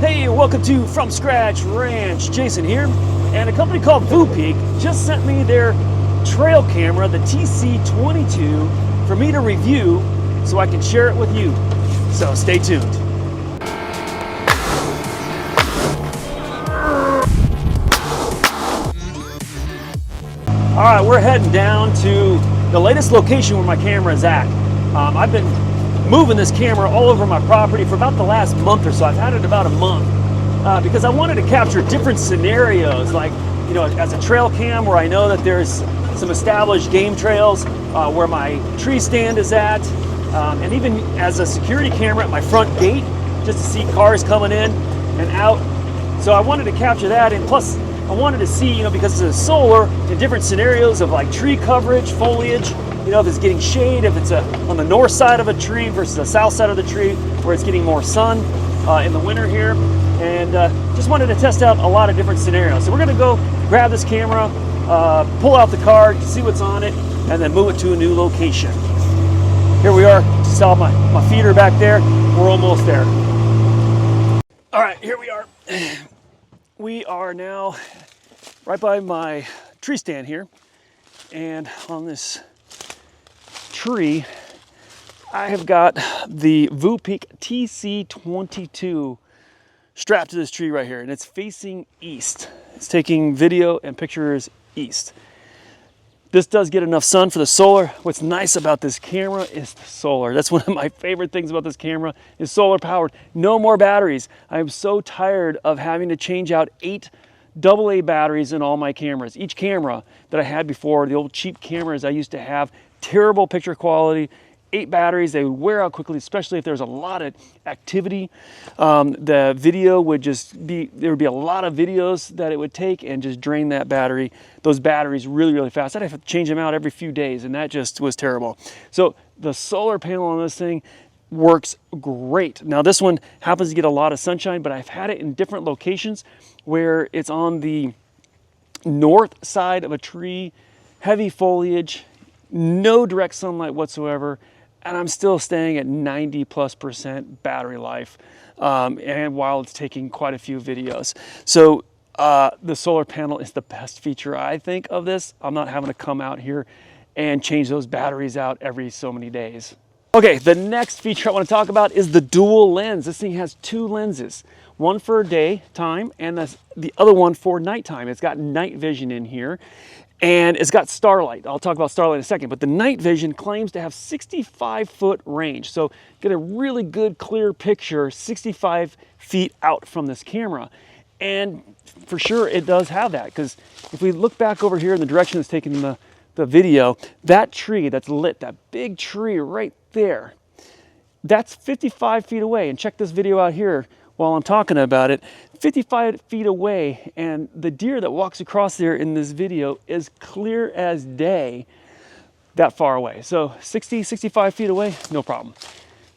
Hey, welcome to From Scratch Ranch. Jason here, and a company called Voopeak just sent me their trail camera, the TC22, for me to review so I can share it with you. So stay tuned. All right, we're heading down to the latest location where my camera is at. I've been moving this camera all over my property for about the last month or so. I've had it about a month because I wanted to capture different scenarios, like, you know, as a trail cam where I know that there's some established game trails where my tree stand is at, and even as a security camera at my front gate, just to see cars coming in and out. So I wanted to capture that, and plus I wanted to see, you know, because it's solar, in different scenarios of like tree coverage, foliage, you know, if it's getting shade, if it's on the north side of a tree versus the south side of the tree where it's getting more sun in the winter here. And just wanted to test out a lot of different scenarios. So we're gonna go grab this camera, pull out the card, see what's on it, and then move it to a new location. Here we are, saw my feeder back there. We're almost there. All right, here we are. We are now right by my tree stand here, and on this tree I have got the Voopeak TC22 strapped to this tree right here, and it's facing east. It's taking video and pictures east. This does get enough sun for the solar. What's nice about this camera is the solar. That's one of my favorite things about this camera, is solar powered. No more batteries. I'm so tired of having to change out 8 AA batteries in all my cameras. Each camera that I had before, the old cheap cameras I used to have, terrible picture quality, 8 batteries, they would wear out quickly, especially if there's a lot of activity. The video would just be, there would be a lot of videos that it would take and just drain that battery, those batteries really fast. I'd have to change them out every few days, and that just was terrible. So the solar panel on this thing works great. Now this one happens to get a lot of sunshine, but I've had it in different locations where it's on the north side of a tree, heavy foliage, no direct sunlight whatsoever, and I'm still staying at 90+% battery life, and while it's taking quite a few videos. So the solar panel is the best feature, I think, of this. I'm not having to come out here and change those batteries out every so many days. Okay, the next feature I want to talk about is the dual lens. This thing has 2 lenses, one for daytime and the other one for nighttime. It's got night vision in here, and it's got starlight. I'll talk about starlight in a second, but the night vision claims to have 65-foot range. So get a really good clear picture 65 feet out from this camera. And for sure it does have that, because if we look back over here in the direction it's taking the video, that tree that's lit, that big tree right there, that's 55 feet away. And check this video out here while I'm talking about it. 55 feet away, and the deer that walks across there in this video is clear as day that far away. So 65 feet away, no problem.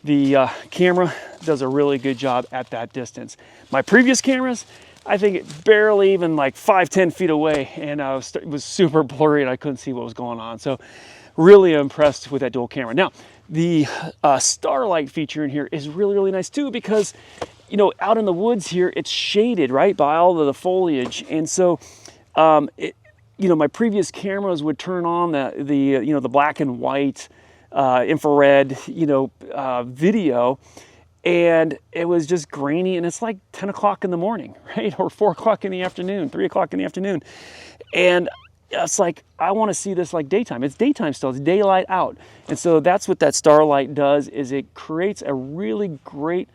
The camera does a really good job at that distance. My previous cameras, I think it barely even like 5-10 feet away, and it was super blurry and I couldn't see what was going on. So really impressed with that dual camera. Now, the starlight feature in here is really nice too, because, you know, out in the woods here, it's shaded, right, by all of the foliage. And so, you know, my previous cameras would turn on the black and white infrared, you know, video, and it was just grainy, and it's like 10 o'clock in the morning, right? Or 4 o'clock in the afternoon, 3 o'clock in the afternoon. And it's like, I want to see this like daytime. It's daytime still, it's daylight out. And so that's what that starlight does, is it creates a really great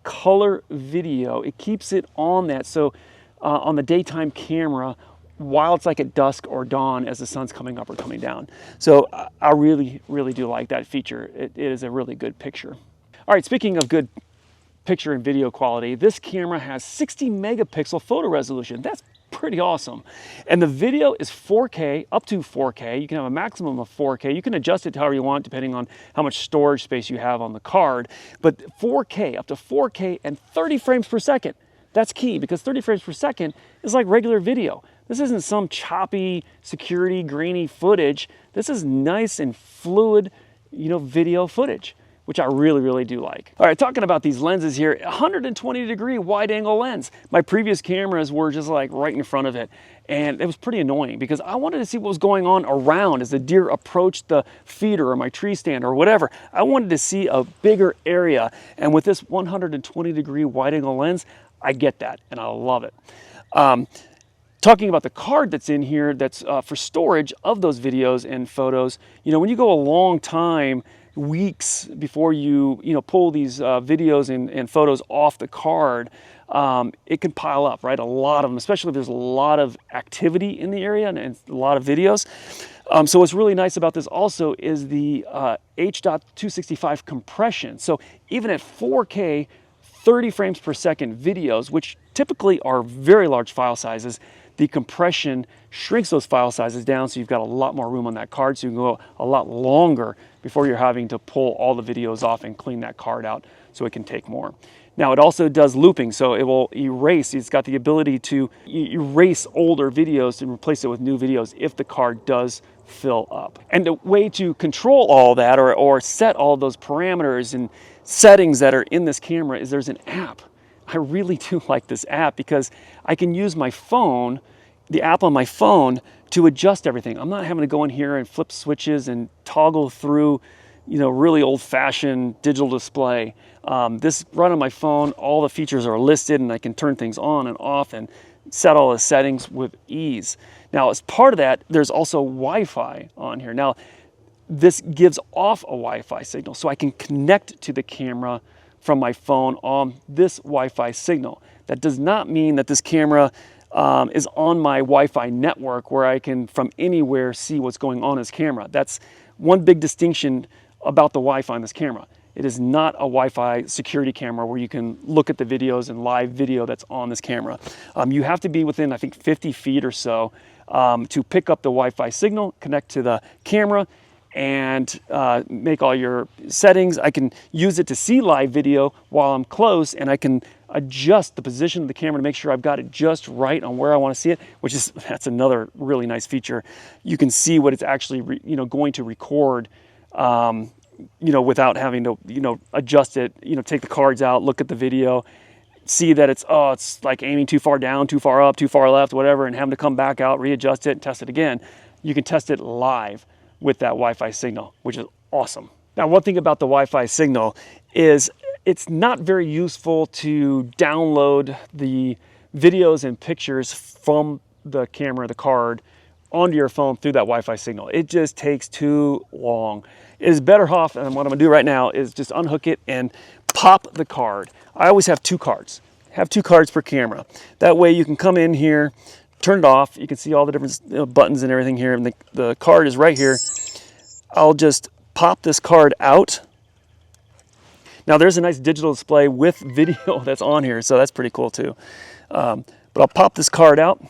color video. It keeps it on that. So on the daytime camera, while it's like at dusk or dawn as the sun's coming up or coming down. So I really do like that feature. It is a really good picture. All right, speaking of good picture and video quality, this camera has 60 megapixel photo resolution. That's pretty awesome. And the video is 4K, up to 4K. You can have a maximum of 4K. You can adjust it however you want, depending on how much storage space you have on the card. But 4K, up to 4K and 30 frames per second. That's key, because 30 frames per second is like regular video. This isn't some choppy, security, grainy footage. This is nice and fluid, you know, video footage, which I really, really do like. All right, talking about these lenses here, 120-degree wide-angle lens. My previous cameras were just like right in front of it, and it was pretty annoying because I wanted to see what was going on around as the deer approached the feeder or my tree stand or whatever. I wanted to see a bigger area, and with this 120-degree wide-angle lens, I get that, and I love it. Talking about the card that's in here, that's for storage of those videos and photos. You know, when you go a long time, weeks before you pull these videos and photos off the card, it can pile up, right? A lot of them, especially if there's a lot of activity in the area and a lot of videos. So what's really nice about this also is the H.265 compression. So even at 4K, 30 frames per second videos, which typically are very large file sizes, the compression shrinks those file sizes down, so you've got a lot more room on that card, so you can go a lot longer before you're having to pull all the videos off and clean that card out so it can take more. Now it also does looping, so it will erase. It's got the ability to erase older videos and replace it with new videos if the card does fill up. And the way to control all that or set all those parameters and settings that are in this camera is there's an app. I really do like this app because I can use my phone, the app on my phone, to adjust everything. I'm not having to go in here and flip switches and toggle through, really old-fashioned digital display. This run on my phone, all the features are listed and I can turn things on and off and set all the settings with ease. Now, as part of that, there's also Wi-Fi on here. Now, this gives off a Wi-Fi signal, so I can connect to the camera from my phone on this Wi-Fi signal. That does not mean that this camera is on my Wi-Fi network where I can from anywhere see what's going on in this camera. That's one big distinction about the Wi-Fi in this camera. It is not a Wi-Fi security camera where you can look at the videos and live video that's on this camera. You have to be within, I think, 50 feet or so to pick up the Wi-Fi signal, connect to the camera, and make all your settings. I can use it to see live video while I'm close, and I can adjust the position of the camera to make sure I've got it just right on where I want to see it, that's another really nice feature. You can see what it's actually going to record without having to adjust it, take the cards out, look at the video, see that it's like aiming too far down, too far up, too far left, whatever, and having to come back out, readjust it, and test it again. You can test it live with that Wi-Fi signal, which is awesome. Now, one thing about the Wi-Fi signal is it's not very useful to download the videos and pictures from the camera, the card, onto your phone through that Wi-Fi signal. It just takes too long. It is better off, and what I'm gonna do right now is just unhook it and pop the card. I always have two cards. Have two cards per camera. That way you can come in here, turn it off. You can see all the different buttons and everything here, and the card is right here. I'll just pop this card out. Now there's a nice digital display with video that's on here, so that's pretty cool too. But I'll pop this card out.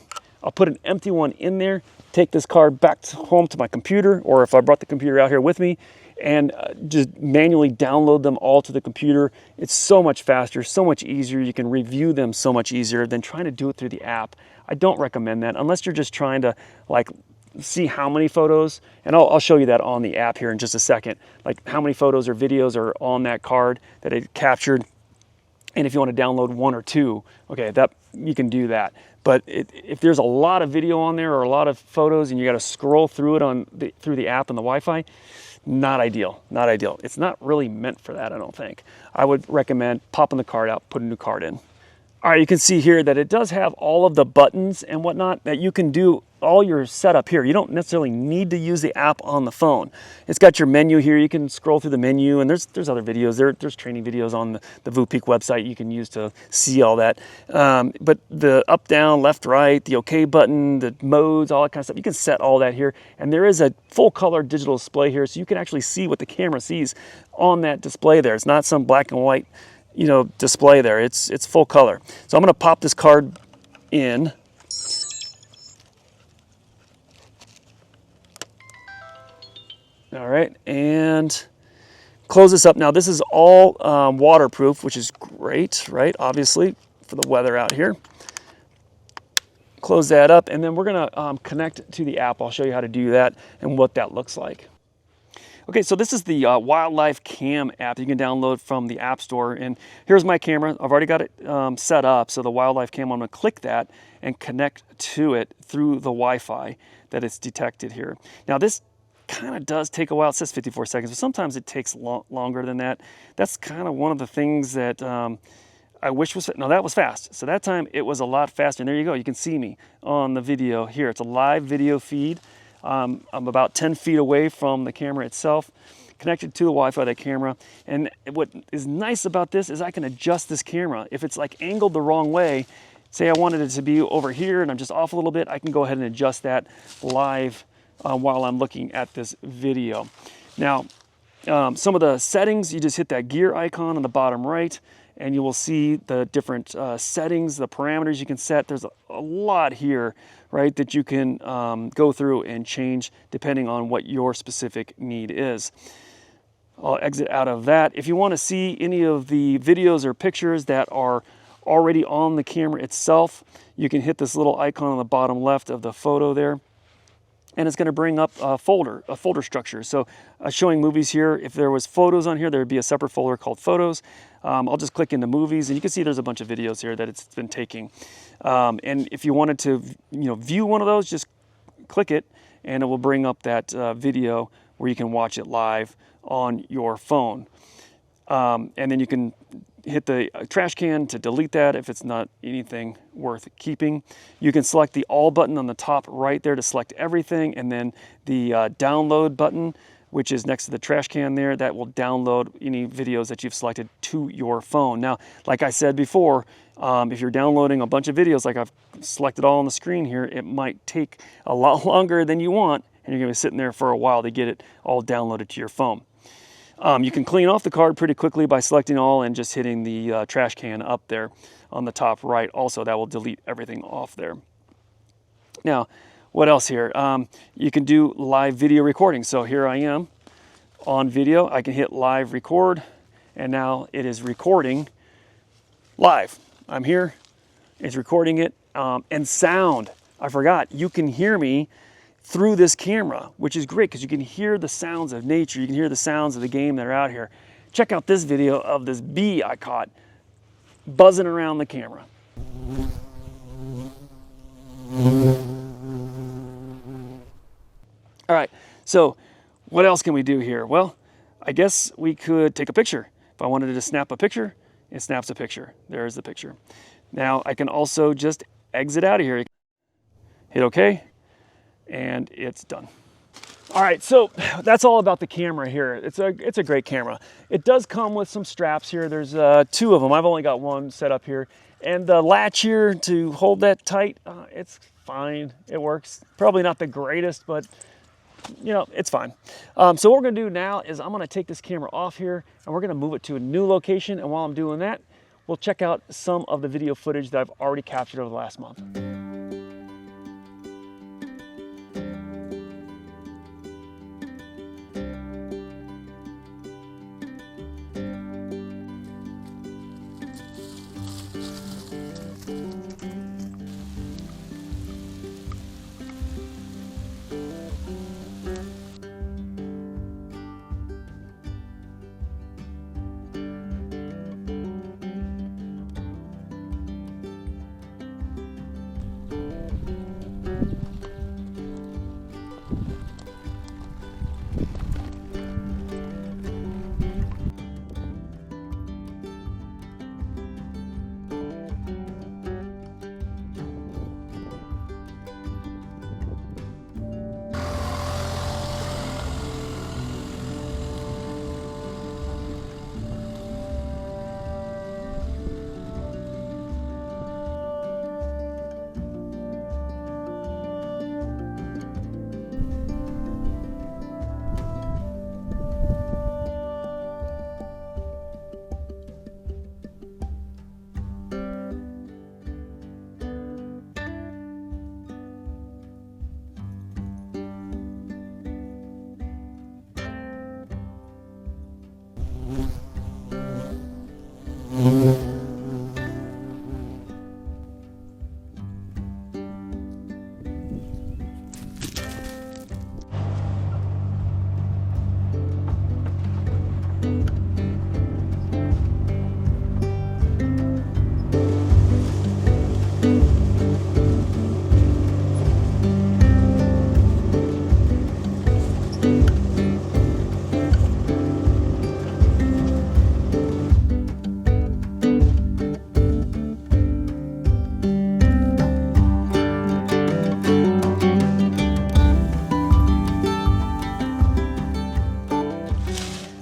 I'll put an empty one in there, take this card back home to my computer, or if I brought the computer out here with me, and just manually download them all to the computer. It's so much faster, so much easier. You can review them so much easier than trying to do it through the app. I don't recommend that unless you're just trying to see how many photos, and I'll show you that on the app here in just a second, like how many photos or videos are on that card that it captured. And if you want to download one or two, okay, that you can do that. But if there's a lot of video on there or a lot of photos and you got to scroll through it through the app and the Wi-Fi, not ideal, not ideal. It's not really meant for that, I don't think. I would recommend popping the card out, put a new card in. All right, you can see here that it does have all of the buttons and whatnot that you can do all your setup here. You don't necessarily need to use the app on the phone. It's got your menu here. You can scroll through the menu, and there's other videos. There's training videos on the Voopeak website you can use to see all that. But the up, down, left, right, the OK button, the modes, all that kind of stuff, you can set all that here. And there is a full color digital display here, so you can actually see what the camera sees on that display there. It's not some black and white display there. It's full color. So I'm going to pop this card in. All right, and close this up. Now this is all waterproof, which is great, right? Obviously, for the weather out here. Close that up, and then we're gonna connect to the app. I'll show you how to do that and what that looks like. Okay, so this is the Wildlife Cam app you can download from the App Store. And here's my camera. I've already got it set up. So the Wildlife Cam, I'm gonna click that and connect to it through the Wi-Fi that it's detected here. Now this kind of does take a while. It says 54 seconds, but sometimes it takes longer than that. That's kind of one of the things that I wish was, no, that was fast. So that time it was a lot faster. And there you go, you can see me on the video here. It's a live video feed. I'm about 10 feet away from the camera itself, connected to the Wi-Fi of that camera. And what is nice about this is I can adjust this camera. If it's like angled the wrong way, say I wanted it to be over here and I'm just off a little bit, I can go ahead and adjust that live while I'm looking at this video. Now, some of the settings, you just hit that gear icon on the bottom right, and you will see the different settings, the parameters you can set. There's a lot here, right, that you can go through and change depending on what your specific need is. I'll exit out of that. If you want to see any of the videos or pictures that are already on the camera itself, you can hit this little icon on the bottom left of the photo there. And it's going to bring up a folder structure. So showing movies here, if there was photos on here, there would be a separate folder called photos. I'll just click into movies and you can see there's a bunch of videos here that it's been taking. And if you wanted to view one of those, just click it and it will bring up that video where you can watch it live on your phone. And then you can hit the trash can to delete that if it's not anything worth keeping. You can select the all button on the top right there to select everything, and then the download button, which is next to the trash can there, that will download any videos that you've selected to your phone. Now, like I said before, if you're downloading a bunch of videos like I've selected all on the screen here, it might take a lot longer than you want, and you're gonna be sitting there for a while to get it all downloaded to your phone. You can clean off the card pretty quickly by selecting all and just hitting the trash can up there on the top right. Also, that will delete everything off there. Now, what else here? You can do live video recording. So here I am on video. I can hit live record, and now it is recording live. I'm here, it's recording it, and sound. I forgot, you can hear me through this camera, which is great because you can hear the sounds of nature. You can hear the sounds of the game that are out here. Check out this video of this bee I caught buzzing around the camera. All right, so what else can we do here? Well, I guess we could take a picture. If I wanted to snap a picture, it snaps a picture. There's the picture. Now I can also just exit out of here. Hit OK. And it's done. All right, so that's all about the camera here. It's a great camera. It does come with some straps here. There's two of them. I've only got one set up here. And the latch here to hold that tight, it's fine. It works. Probably not the greatest, but it's fine. So what we're gonna do now is I'm gonna take this camera off here and we're gonna move it to a new location. And while I'm doing that, we'll check out some of the video footage that I've already captured over the last month.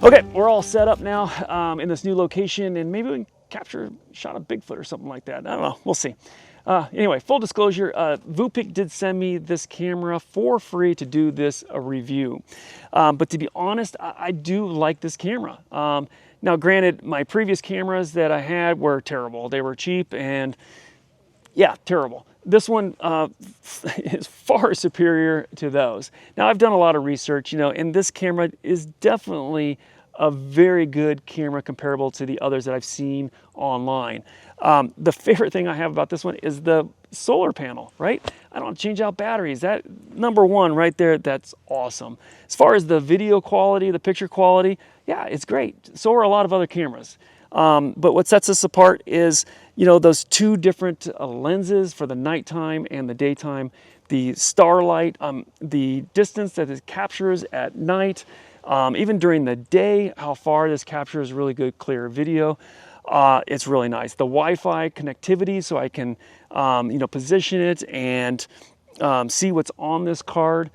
Okay, we're all set up now in this new location, and maybe we can capture a shot of Bigfoot or something like that. I don't know, we'll see. Anyway, full disclosure, Voopeak did send me this camera for free to do this review. But to be honest, I do like this camera. Now granted, my previous cameras that I had were terrible. They were cheap and yeah, terrible. This one is far superior to those. Now I've done a lot of research, you know, and this camera is definitely a very good camera comparable to the others that I've seen online. The favorite thing I have about this one is the solar panel, right? I don't change out batteries. That number one right there, that's awesome. As far as the video quality, the picture quality, yeah, it's great. So are a lot of other cameras. But what sets us apart is, you know, those two different lenses for the nighttime and the daytime, the starlight, the distance that it captures at night, even during the day, how far this captures really good, clear video. It's really nice. The Wi-Fi connectivity, so I can, you know, position it and see what's on this card.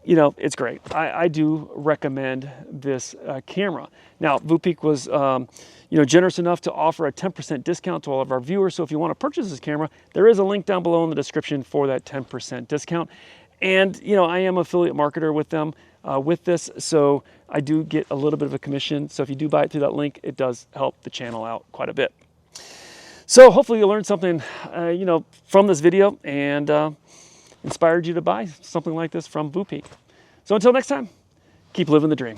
You know, it's great. I do recommend this camera. Now, Voopeak was, you know, generous enough to offer a 10% discount to all of our viewers. So if you want to purchase this camera, there is a link down below in the description for that 10% discount. And, you know, I am an affiliate marketer with them with this, so I do get a little bit of a commission. So if you do buy it through that link, it does help the channel out quite a bit. So hopefully you learned something, you know, from this video and inspired you to buy something like this from Voopeak. So until next time, keep living the dream.